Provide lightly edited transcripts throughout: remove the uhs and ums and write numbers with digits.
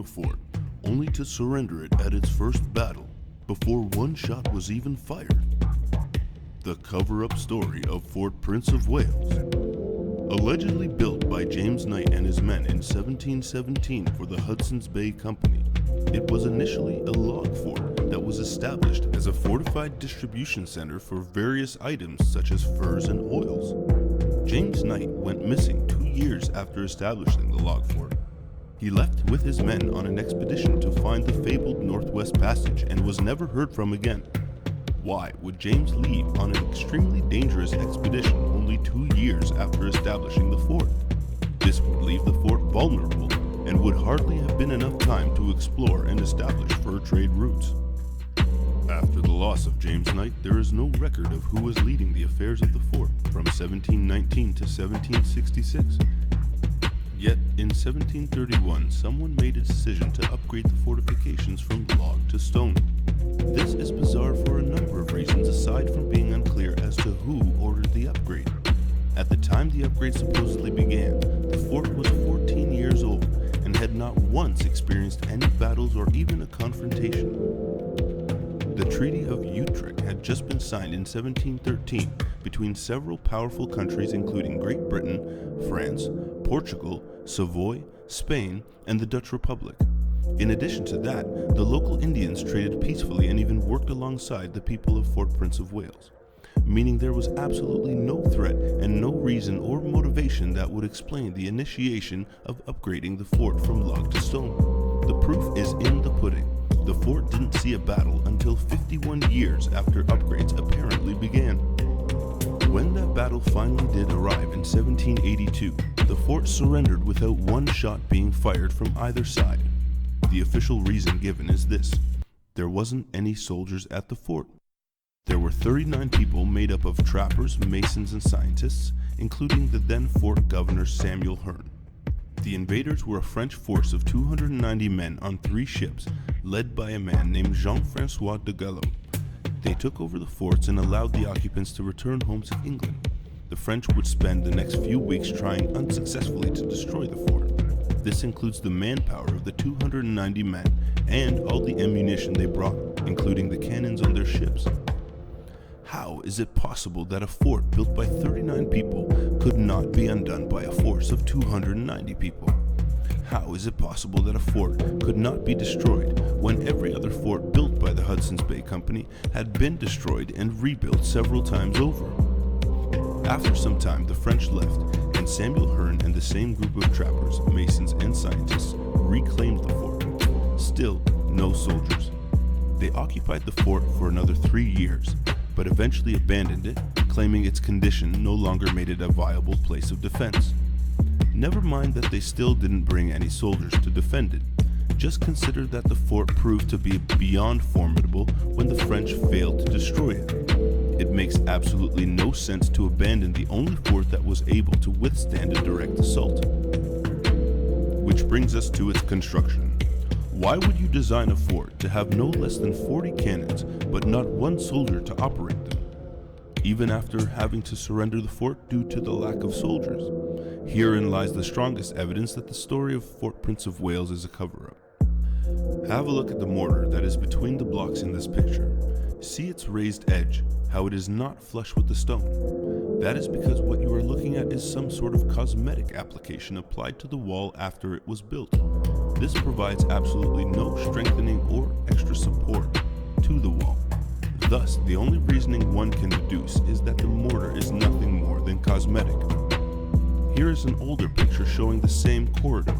a fort, only to surrender it at its first battle, before one shot was even fired. The cover-up story of Fort Prince of Wales. Allegedly built by James Knight and his men in 1717 for the Hudson's Bay Company, it was initially a log fort that was established as a fortified distribution center for various items such as furs and oils. James Knight went missing 2 years after establishing the log fort. He left with his men on an expedition to find the fabled Northwest Passage and was never heard from again. Why would James leave on an extremely dangerous expedition only 2 years after establishing the fort? This would leave the fort vulnerable and would hardly have been enough time to explore and establish fur trade routes. After the loss of James Knight, there is no record of who was leading the affairs of the fort from 1719 to 1766. Yet, in 1731, someone made a decision to upgrade the fortifications from log to stone. This is bizarre for a number of reasons aside from being unclear as to who ordered the upgrade. At the time the upgrade supposedly began, the fort was 14 years old and had not once experienced any battles or even a confrontation. The Treaty of Utrecht had just been signed in 1713 between several powerful countries including Great Britain, France, Portugal, Savoy, Spain, and the Dutch Republic. In addition to that, the local Indians traded peacefully and even worked alongside the people of Fort Prince of Wales, meaning there was absolutely no threat and no reason or motivation that would explain the initiation of upgrading the fort from log to stone. The proof is in the pudding. The fort didn't see a battle until 51 years after upgrades apparently began. When that battle finally did arrive in 1782, the fort surrendered without one shot being fired from either side. The official reason given is this: there wasn't any soldiers at the fort. There were 39 people made up of trappers, masons, and scientists, including the then fort governor Samuel Hearne. The invaders were a French force of 290 men on 3 ships, led by a man named Jean-François de Gallo. They took over the forts and allowed the occupants to return home to England. The French would spend the next few weeks trying unsuccessfully to destroy the fort. This includes the manpower of the 290 men and all the ammunition they brought, including the cannons on their ships. How is it possible that a fort built by 39 people could not be undone by a force of 290 people? How is it possible that a fort could not be destroyed when every other fort built by the Hudson's Bay Company had been destroyed and rebuilt several times over? After some time, the French left, and Samuel Hearne and the same group of trappers, masons, and scientists reclaimed the fort. Still, no soldiers. They occupied the fort for another 3 years, but eventually abandoned it, claiming its condition no longer made it a viable place of defense. Never mind that they still didn't bring any soldiers to defend it. Just consider that the fort proved to be beyond formidable when the French failed to destroy it. It makes absolutely no sense to abandon the only fort that was able to withstand a direct assault. Which brings us to its construction. Why would you design a fort to have no less than 40 cannons, but not one soldier to operate them? Even after having to surrender the fort due to the lack of soldiers. Herein lies the strongest evidence that the story of Fort Prince of Wales is a cover-up. Have a look at the mortar that is between the blocks in this picture. See its raised edge, how it is not flush with the stone. That is because what you are looking at is some sort of cosmetic application applied to the wall after it was built. This provides absolutely no strengthening or extra support to the wall. Thus, the only reasoning one can deduce is that the mortar is nothing more than cosmetic. Here is an older picture showing the same corridor.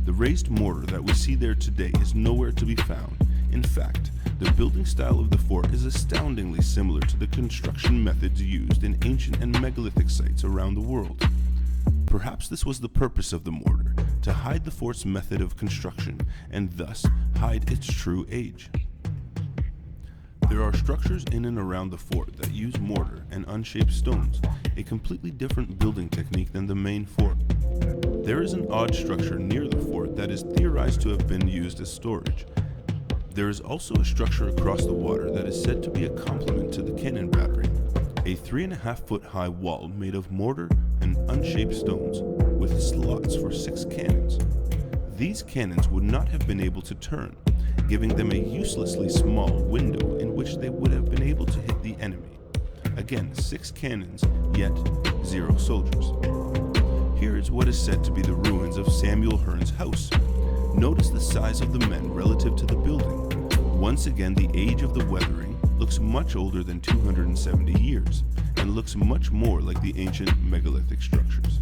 The raised mortar that we see there today is nowhere to be found. In fact, the building style of the fort is astoundingly similar to the construction methods used in ancient and megalithic sites around the world. Perhaps this was the purpose of the mortar, to hide the fort's method of construction and thus hide its true age. There are structures in and around the fort that use mortar and unshaped stones, a completely different building technique than the main fort. There is an odd structure near the fort that is theorized to have been used as storage. There is also a structure across the water that is said to be a complement to the cannon battery, a 3.5-foot high wall made of mortar and unshaped stones with slots for 6 cannons. these cannons would not have been able to turn, giving them a uselessly small window in which they would have been able to hit the enemy. Again, 6 cannons, yet 0 soldiers. Here is what is said to be the ruins of Samuel Hearne's house. Notice the size of the men relative to the building. Once again, the age of the weathering looks much older than 270 years, and looks much more like the ancient megalithic structures.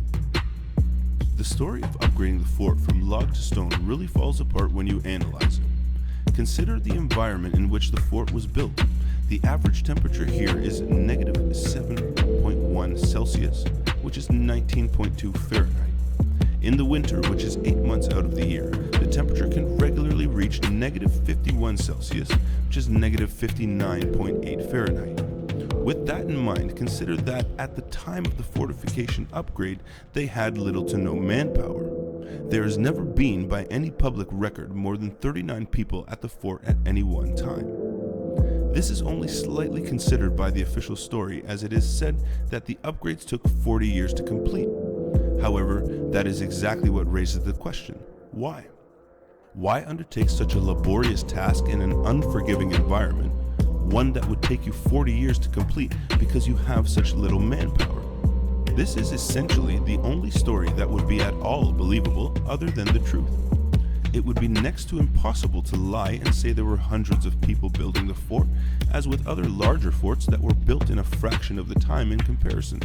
The story of upgrading the fort from log to stone really falls apart when you analyze it. Consider the environment in which the fort was built. The average temperature here is negative 7.1 Celsius, which is 19.2 Fahrenheit. In the winter, which is 8 months out of the year, the temperature can regularly reach negative 51 Celsius, which is negative 59.8 Fahrenheit. With that in mind, consider that at the time of the fortification upgrade, they had little to no manpower. There has never been, by any public record, more than 39 people at the fort at any one time. This is only slightly considered by the official story, as it is said that the upgrades took 40 years to complete. However, that is exactly what raises the question: why? Why undertake such a laborious task in an unforgiving environment, one that would take you 40 years to complete because you have such little manpower? This is essentially the only story that would be at all believable other than the truth. It would be next to impossible to lie and say there were hundreds of people building the fort, as with other larger forts that were built in a fraction of the time in comparison.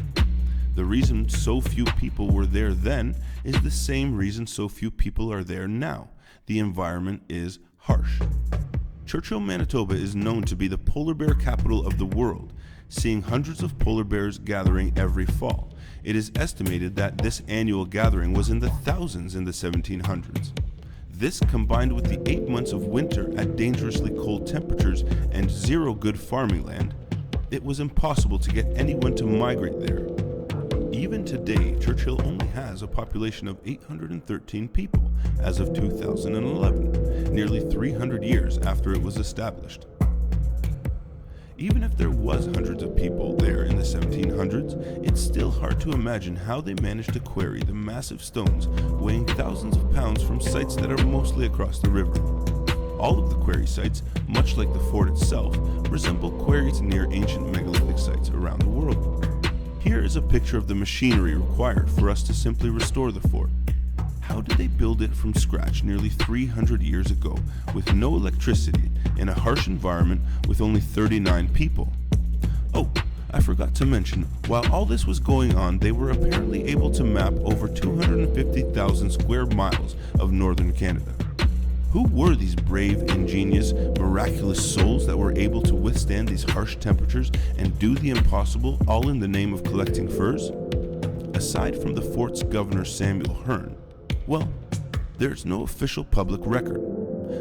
The reason so few people were there then is the same reason so few people are there now. The environment is harsh. Churchill, Manitoba is known to be the polar bear capital of the world, seeing hundreds of polar bears gathering every fall. It is estimated that this annual gathering was in the thousands in the 1700s. This, combined with the 8 months of winter at dangerously cold temperatures and 0 good farming land, it was impossible to get anyone to migrate there. Even today, Churchill only has a population of 813 people as of 2011, nearly 300 years after it was established. Even if there was hundreds of people there in the 1700s, it's still hard to imagine how they managed to quarry the massive stones weighing thousands of pounds from sites that are mostly across the river. All of the quarry sites, much like the fort itself, resemble quarries near ancient megalithic sites around the world. Here is a picture of the machinery required for us to simply restore the fort. How did they build it from scratch nearly 300 years ago with no electricity in a harsh environment with only 39 people? Oh, I forgot to mention, while all this was going on, they were apparently able to map over 250,000 square miles of northern Canada. Who were these brave, ingenious, miraculous souls that were able to withstand these harsh temperatures and do the impossible, all in the name of collecting furs? Aside from the fort's governor Samuel Hearne, well, there's no official public record.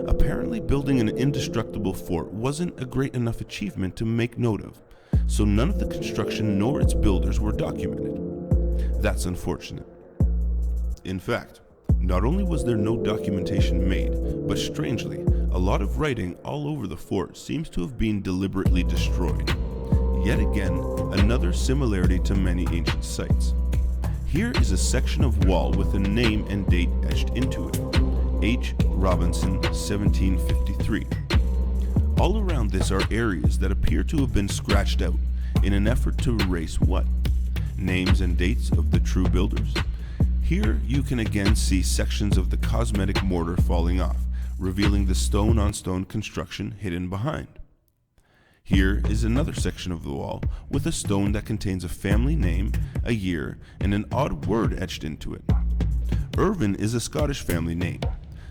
Apparently building an indestructible fort wasn't a great enough achievement to make note of, so none of the construction nor its builders were documented. That's unfortunate. In fact, not only was there no documentation made, but strangely, a lot of writing all over the fort seems to have been deliberately destroyed. Yet again, another similarity to many ancient sites. Here is a section of wall with a name and date etched into it. H. Robinson, 1753. All around this are areas that appear to have been scratched out in an effort to erase what? Names and dates of the true builders? Here you can again see sections of the cosmetic mortar falling off, revealing the stone-on-stone construction hidden behind. Here is another section of the wall with a stone that contains a family name, a year, and an odd word etched into it. Irvin is a Scottish family name.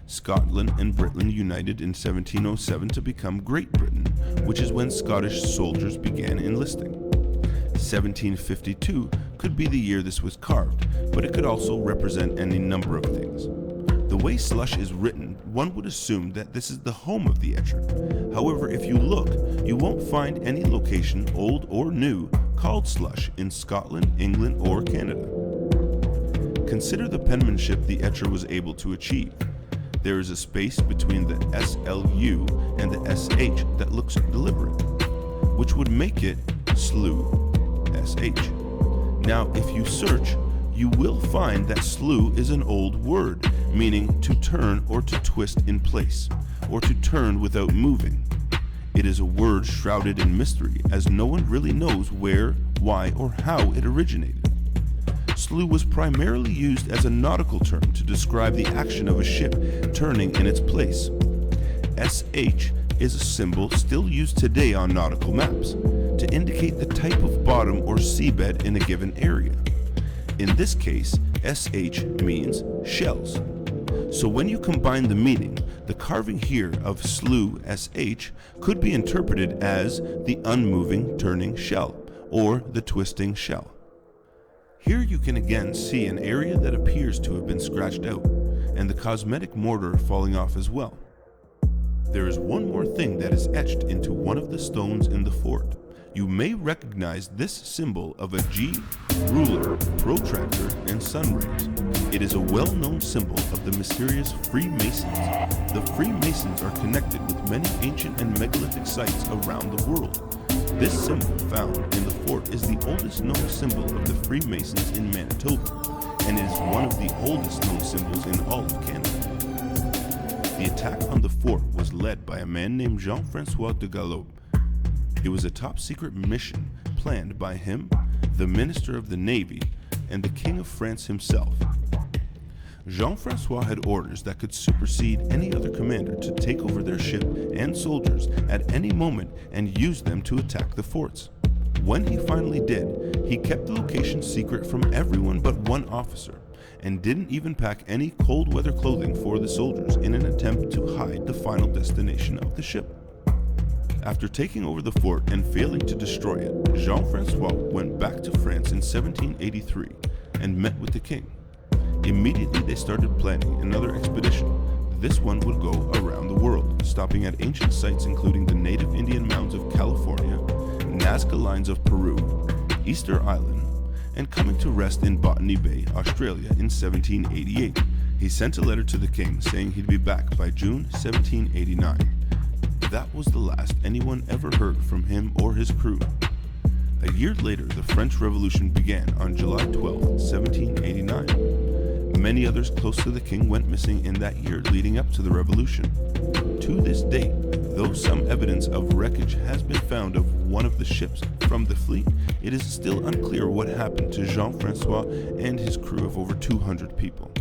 Scotland and Britain united in 1707 to become Great Britain, which is when Scottish soldiers began enlisting. 1752 could be the year this was carved, but it could also represent any number of things. The way Slush is written, one would assume that this is the home of the etcher. However, if you look, you won't find any location, old or new, called Slush in Scotland, England, or Canada. Consider the penmanship the etcher was able to achieve. There is a space between the SLU and the SH that looks deliberate, which would make it SLU. Now, if you search, you will find that SLU is an old word, meaning to turn or to twist in place, or to turn without moving. It is a word shrouded in mystery, as no one really knows where, why, or how it originated. Slew was primarily used as a nautical term to describe the action of a ship turning in its place. SH is a symbol still used today on nautical maps to indicate the type of bottom or seabed in a given area. In this case, SH means shells. So when you combine the meaning, the carving here of Slew SH could be interpreted as the unmoving turning shell, or the twisting shell. Here you can again see an area that appears to have been scratched out, and the cosmetic mortar falling off as well. There is one more thing that is etched into one of the stones in the fort. You may recognize this symbol of a G, ruler, protractor, and sun rays. It is a well-known symbol of the mysterious Freemasons. The Freemasons are connected with many ancient and megalithic sites around the world. This symbol found in the fort is the oldest known symbol of the Freemasons in Manitoba, and is one of the oldest known symbols in all of Canada. The attack on the fort was led by a man named Jean-François de Galop. It was a top-secret mission planned by him, the Minister of the Navy, and the King of France himself. Jean-François had orders that could supersede any other commander to take over their ship and soldiers at any moment and use them to attack the forts. When he finally did, he kept the location secret from everyone but one officer, and didn't even pack any cold weather clothing for the soldiers in an attempt to hide the final destination of the ship. After taking over the fort and failing to destroy it, Jean-François went back to France in 1783 and met with the king. Immediately they started planning another expedition. This one would go around the world, stopping at ancient sites including the native Indian mounds of California, Nazca lines of Peru, Easter Island, and coming to rest in Botany Bay, Australia in 1788. He sent a letter to the king saying he'd be back by June 1789. That was the last anyone ever heard from him or his crew. A year later, the French Revolution began on July 12, 1789. Many others close to the king went missing in that year leading up to the revolution. To this date, though some evidence of wreckage has been found of one of the ships from the fleet, it is still unclear what happened to Jean-François and his crew of over 200 people.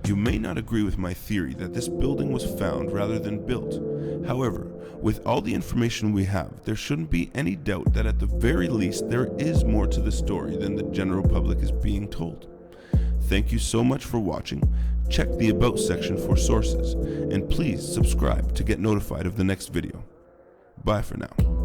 You may not agree with my theory that this building was found rather than built. However, with all the information we have, there shouldn't be any doubt that at the very least there is more to the story than the general public is being told. Thank you so much for watching. Check the About section for sources, and please subscribe to get notified of the next video. Bye for now.